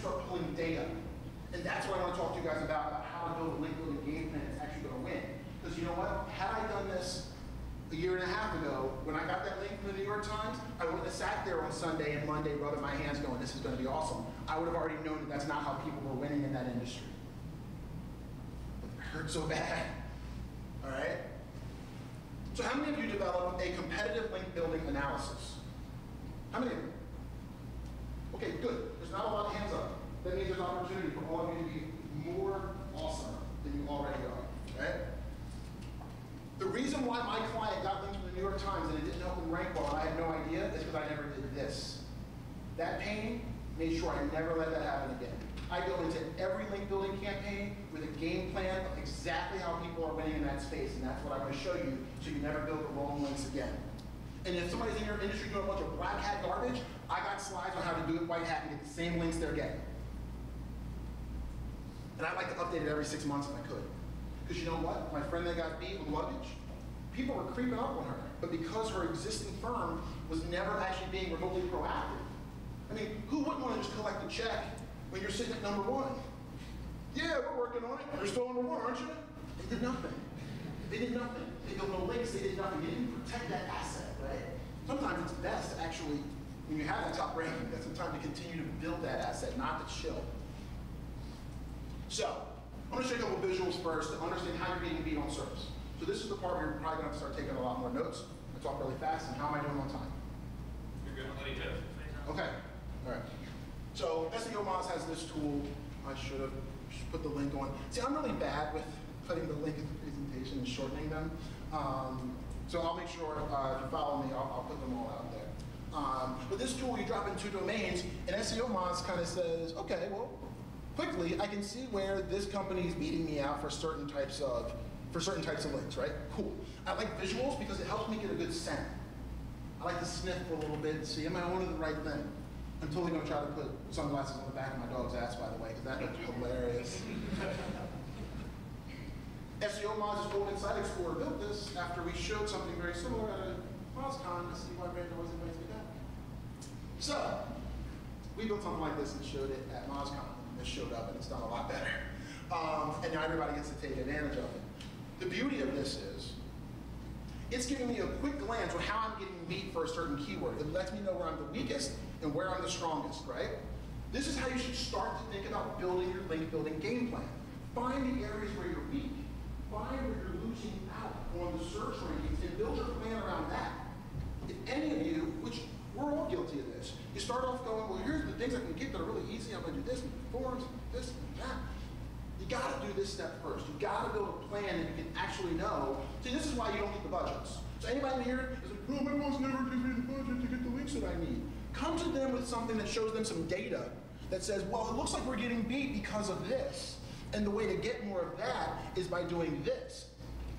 start pulling data. And that's what I want to talk to you guys about how to build a link building game plan that's actually going to win. Because you know what? Had I done this a year and a half ago, when I got that link from the New York Times, I wouldn't have sat there on Sunday and Monday rubbing my hands going, this is going to be awesome. I would have already known that that's not how people were winning in that industry. But it hurt so bad. All right? So how many of you developed a competitive link building analysis? How many of you? Okay, good. There's not a lot of hands up. That means there's an opportunity for all of you to be more awesome than you already are, right? The reason why my client got linked from the New York Times and it didn't help him rank well, and I had no idea, is because I never did this. That pain made sure I never let that happen again. I go into every link building campaign with a game plan of exactly how people are winning in that space, and that's what I'm going to show you so you never build the wrong links again. And if somebody's in your industry doing a bunch of black hat garbage, I got slides on how to do it white hat and get the same links they're getting. And I'd like to update it every 6 months if I could. Because you know what? My friend that got beat with luggage, people were creeping up on her. But because her existing firm was never actually being remotely proactive. I mean, who wouldn't want to just collect a check when you're sitting at number 1? Yeah, we're working on it. You're still number 1, aren't you? They did nothing. They did nothing. They built no links, they did nothing. They didn't protect that asset, right? Sometimes it's best to actually, when you have that top ranking, that's the time to continue to build that asset, not to chill. So, I'm going to show you a couple visuals first to understand how you're getting beat on service. So this is the part where you're probably going to have to start taking a lot more notes. I talk really fast, and how am I doing on time? You're good. Plenty good. Okay. All right. So SEO Moz has this tool. I should have put the link on. See, I'm really bad with putting the link in the presentation and shortening them. So I'll make sure if you follow me, I'll put them all out there. But this tool, you drop in 2 domains, and SEO Moz kind of says, okay, well, quickly, I can see where this company is beating me out for certain types of links, right? Cool. I like visuals because it helps me get a good scent. I like to sniff for a little bit and see, am I onto the right thing? I'm totally going to try to put sunglasses on the back of my dog's ass, by the way, because that looks hilarious. SEO Moz is open Site Explorer built this after we showed something very similar at a MozCon to see why Brandon wasn't going to do that. So, we built something like this and showed it at MozCon. This showed up and it's done a lot better. And now everybody gets to take advantage of it. The beauty of this is, it's giving me a quick glance on how I'm getting beat for a certain keyword. It lets me know where I'm the weakest and where I'm the strongest, right? This is how you should start to think about building your link building game plan. Find the areas where you're weak. Find where you're losing out on the search rankings and build your plan around that. If any of you, which we're all guilty of this, you start off going, well, here's the things I can get that are really easy. I'm going to do this, and forms, and this, and that. You got to do this step first. You got to build a plan that you can actually know. See, this is why you don't get the budgets. So anybody in here is like, oh, my boss never gives me the budget to get the links that I need. Come to them with something that shows them some data that says, well, it looks like we're getting beat because of this. And the way to get more of that is by doing this.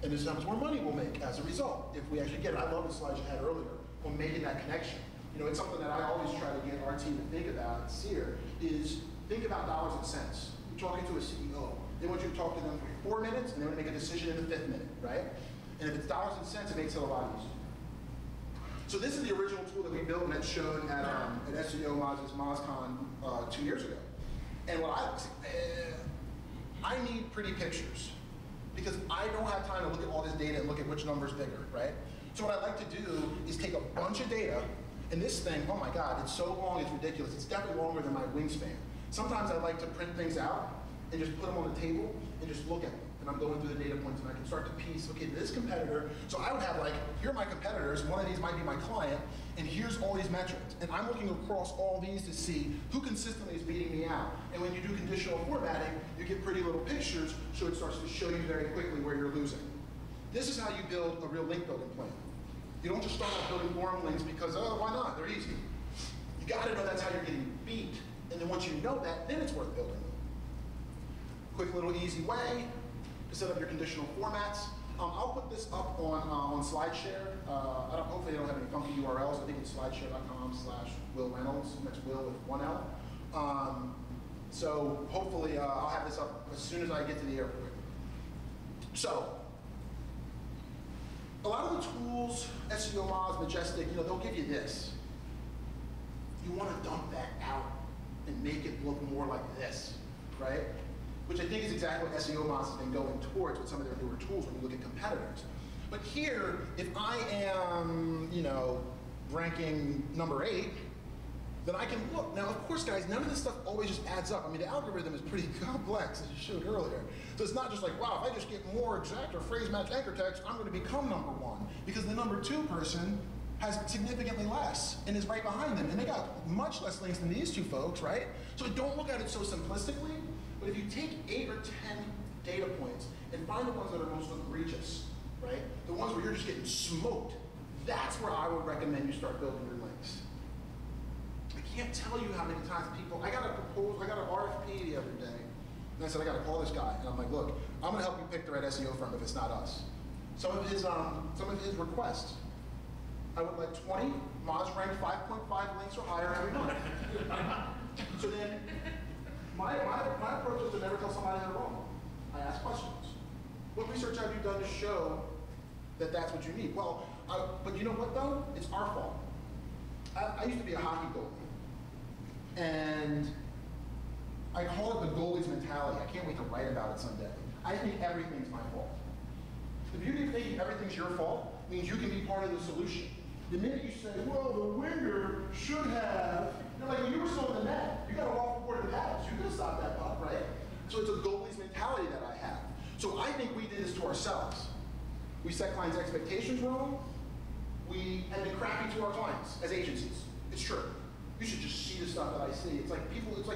And this is how much more money we'll make as a result if we actually get it. I love the slide you had earlier on making that connection. You know, it's something that I always try to get our team to think about at SEER is think about dollars and cents. You're talking to a CEO. They want you to talk to them for 4 minutes and they want to make a decision in the 5th minute, right? And if it's dollars and cents, it makes it a lot easier. So this is the original tool that we built and that's shown at SEO Moz's MozCon 2 years ago. And what I need pretty pictures because I don't have time to look at all this data and look at which number's bigger, right? So what I like to do is take a bunch of data, and this thing, oh my God, it's so long, it's ridiculous. It's definitely longer than my wingspan. Sometimes I like to print things out and just put them on the table and just look at them. And I'm going through the data points and I can start to piece, okay, this competitor, so I would have like, here are my competitors, one of these might be my client, and here's all these metrics. And I'm looking across all these to see who consistently is beating me out. And when you do conditional formatting, you get pretty little pictures, so it starts to show you very quickly where you're losing. This is how you build a real link building plan. You don't just start out building warm links because, oh, why not? They're easy. You gotta know that's how you're getting beat. And then once you know that, then it's worth building them. Quick little easy way to set up your conditional formats. I'll put this up on SlideShare. Hopefully they don't have any funky URLs. I think it's slideshare.com/Wil Reynolds, and that's Will with 1 L. So hopefully I'll have this up as soon as I get to the airport. So, a lot of the tools, SEO Moz, Majestic, they'll give you this. You want to dump that out and make it look more like this, right? Which I think is exactly what SEO Moz has been going towards with some of their newer tools when you look at competitors. But here, if I am, ranking number 8, then I can look. Now, of course, guys, none of this stuff always just adds up. I mean, the algorithm is pretty complex, as you showed earlier. So it's not just like, wow, if I just get more exact or phrase match anchor text, I'm going to become number 1. Because the number 2 person has significantly less and is right behind them. And they got much less links than these 2 folks, right? So don't look at it so simplistically. But if you take 8 or 10 data points and find the ones that are most egregious, right? The ones where you're just getting smoked, that's where I would recommend you start building your links. I can't tell you how many times people, I got an RFP the other day, and I said, I got to call this guy. And I'm like, look, I'm going to help you pick the right SEO firm if it's not us. Some of his requests, I would like 20 Moz ranked 5.5 links or higher every month. So then, my approach is to never tell somebody they're wrong. I ask questions. What research have you done to show that that's what you need? Well, but you know what though? It's our fault. I used to be a hockey goalie. And I call it the goalie's mentality. I can't wait to write about it someday. I think everything's my fault. The beauty of thinking everything's your fault means you can be part of the solution. The minute you say, well, the winger should have, like when you were still in the net, you got to walk forward to the pads. You could have stopped that puck, right? So it's a goalie's mentality that I have. So I think we did this to ourselves. We set clients' expectations wrong. We have been crappy to our clients as agencies. It's true. You should just see the stuff that I see. It's like people just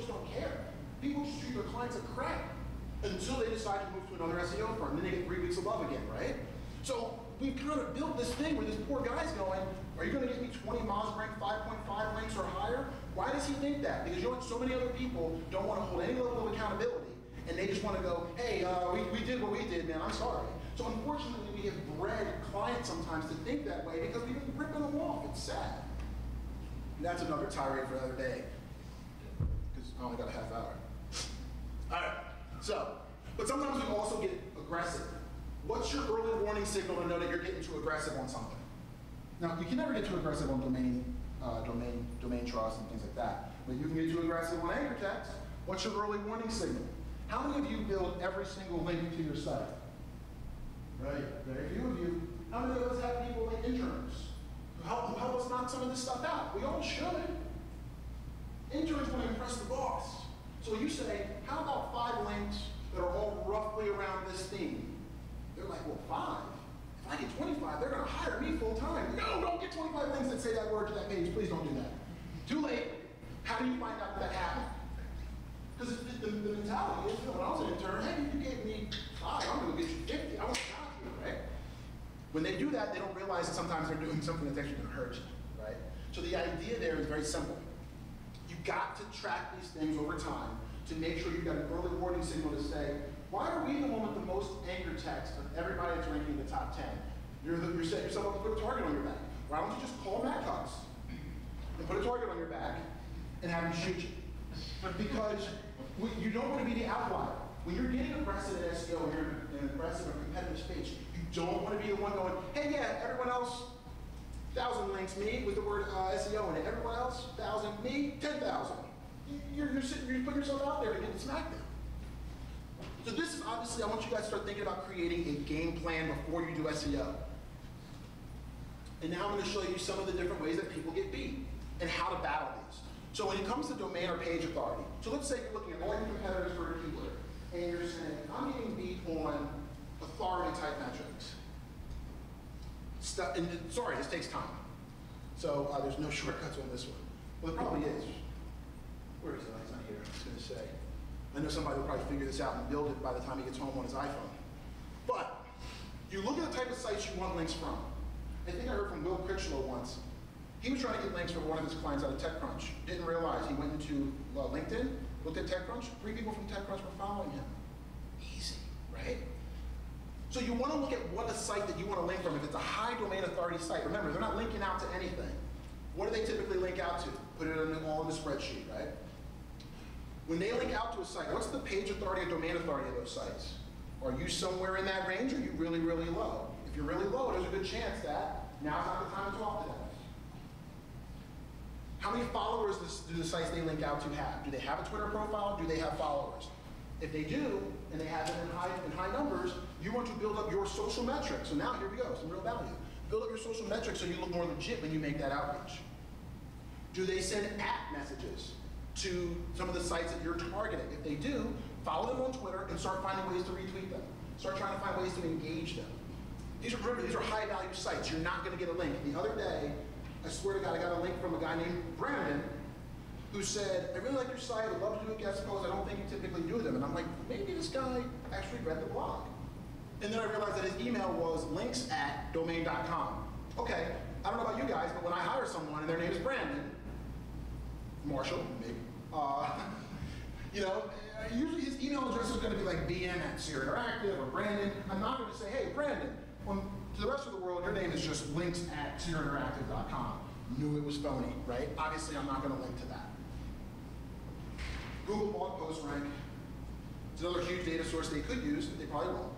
don't care. People just treat their clients like crap until they decide to move to another SEO firm. Then they get 3 weeks of love again, right? So we've kind of built this thing where this poor guy's going, are you going to get me 20 Moz ranked 5.5 links or higher? Why does he think that? Because you know what? So many other people don't want to hold any level of accountability, and they just want to go, hey, we did what we did, man, I'm sorry. So unfortunately, we have bred clients sometimes to think that way because we've been ripping them off. It's sad. And that's another tirade for another day, because I only got a half hour. All right, so, but sometimes we also get aggressive. What's your early warning signal to know that you're getting too aggressive on something? Now, you can never get too aggressive on domain trust and things like that, but you can get too aggressive on anchor text. What's your early warning signal? How many of you build every single link to your site? Right, very few of you. How many of us have people like interns who help us knock some of this stuff out? We all should. Interns want to impress the boss. So you say, how about 5 links that are all roughly around this theme? They're like, well, 5? If I get 25, they're going to hire me full time. No, don't get 25 links that say that word to that page. Please don't do that. Too late. How do you find out that happened? Because the mentality is, when I was an intern, hey, if you gave me 5, I'm going to get you 50. I want to talk to you, right? When they do that, they don't realize that sometimes they're doing something that's actually going to hurt you, right? So the idea there is very simple. You've got to track these things over time to make sure you've got an early warning signal to say, why are we the one with the most anchor text of everybody that's ranking in the top 10? You're setting yourself up to put a target on your back. Why don't you just call Matt Cox and put a target on your back and have him shoot you? Because you don't want to be the outlier. When you're getting aggressive at SEO and you're in an aggressive or competitive space, you don't want to be the one going, hey, yeah, everyone else, 1,000 links, me, with the word SEO in it. Everyone else, 1,000, me, 10,000. You're putting yourself out there to get smacked down. So this is obviously, I want you guys to start thinking about creating a game plan before you do SEO. And now I'm going to show you some of the different ways that people get beat and how to battle these. So when it comes to domain or page authority, so let's say you're looking at all your competitors for a keyword, and you're saying, I'm getting beat on authority type metrics. Sorry, this takes time. So there's no shortcuts on this one. Well, there probably is. Where is it? It's not here. I was going to say. I know somebody will probably figure this out and build it by the time he gets home on his iPhone. But you look at the type of sites you want links from. I think I heard from Wil Reynolds once. He was trying to get links for one of his clients out of TechCrunch. Didn't realize he went into LinkedIn, looked at TechCrunch. 3 people from TechCrunch were following him. Easy, right? So you want to look at what a site that you want to link from. If it's a high domain authority site, remember, they're not linking out to anything. What do they typically link out to? Put it all in the spreadsheet, right? When they link out to a site, what's the page authority or domain authority of those sites? Are you somewhere in that range, or are you really, really low? If you're really low, there's a good chance that now's not the time to talk to them. How many followers do the sites they link out to have? Do they have a Twitter profile? Do they have followers? If they do, and they have them in high numbers, you want to build up your social metrics. So now, here we go, some real value. Build up your social metrics so you look more legit when you make that outreach. Do they send messages to some of the sites that you're targeting? If they do, follow them on Twitter and start finding ways to retweet them. Start trying to find ways to engage them. Remember, these are high-value sites. You're not going to get a link. The other day, I swear to God, I got a link from a guy named Brandon who said, I really like your site. I'd love to do a guest post. I don't think you typically do them. And I'm like, maybe this guy actually read the blog. And then I realized that his email was links@domain.com. Okay, I don't know about you guys, but when I hire someone and their name is Brandon, Marshall, maybe, you know, usually his email address is going to be like bm@Seer Interactive or Brandon. I'm not going to say, hey, Brandon. To the rest of the world, your name is just links@seerinteractive.com. Knew it was phony, right? Obviously, I'm not going to link to that. Google bought PostRank. It's another huge data source they could use, but they probably won't.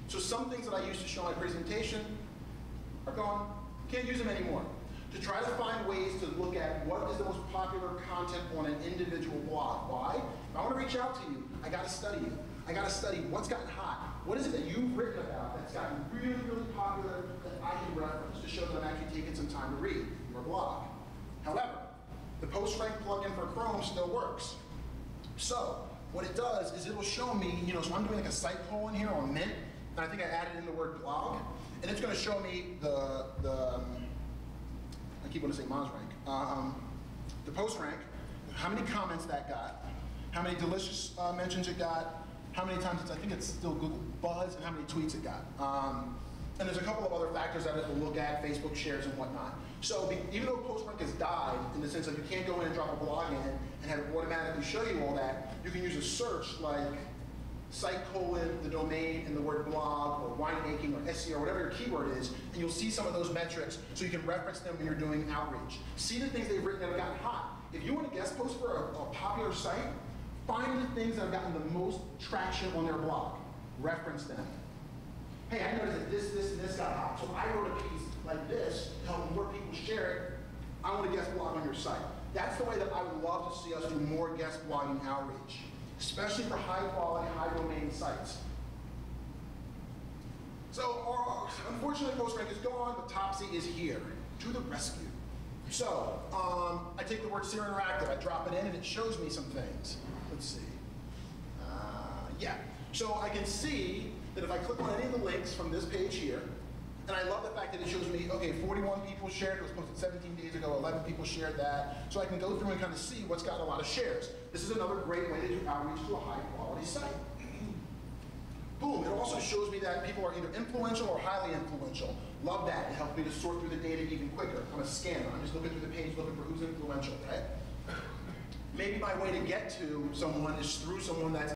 So some things that I used to show my presentation are gone. Can't use them anymore. To try to find ways to look at what is the most popular content on an individual blog. Why? If I want to reach out to you, I got to study you. I got to study what's gotten hot. What is it that you've written about that's gotten really, really popular that I can reference to show that I'm actually taking some time to read your blog? However, the PostRank plugin for Chrome still works. So what it does is it will show me, you know, so I'm doing like a site colon here on Mint, and I think I added in the word blog, and it's going to show me I keep wanting to say MozRank, the PostRank, how many comments that got, how many delicious mentions it got, how many times I think it's still Google Buzz, and how many tweets it got. And there's a couple of other factors that it will look at, Facebook shares and whatnot. So even though PostRank has died, in the sense that you can't go in and drop a blog in and have it automatically show you all that, you can use a search like site colon, the domain, and the word blog, or winemaking, or SEO, or whatever your keyword is, and you'll see some of those metrics so you can reference them when you're doing outreach. See the things they've written that have gotten hot. If you want to guest post for a popular site, find the things that have gotten the most traction on their blog. Reference them. Hey, I noticed that this, and this got hot, so I wrote a piece like this to help more people share it. I want to guest blog on your site. That's the way that I would love to see us do more guest blogging outreach, especially for high quality, high domain sites. So, unfortunately, PostRank is gone, but Topsy is here to the rescue. So, I take the word Seer Interactive, I drop it in, and it shows me some things. Let's see. Yeah. So I can see that if I click on any of the links from this page here, and I love the fact that it shows me, okay, 41 people shared, it was posted 17 days ago, 11 people shared that, so I can go through and kind of see what's gotten a lot of shares. This is another great way to do outreach to a high quality site. Boom, it also shows me that people are either influential or highly influential. Love that, it helps me to sort through the data even quicker. I'm a scanner, I'm just looking through the page looking for who's influential, right? Maybe my way to get to someone is through someone that's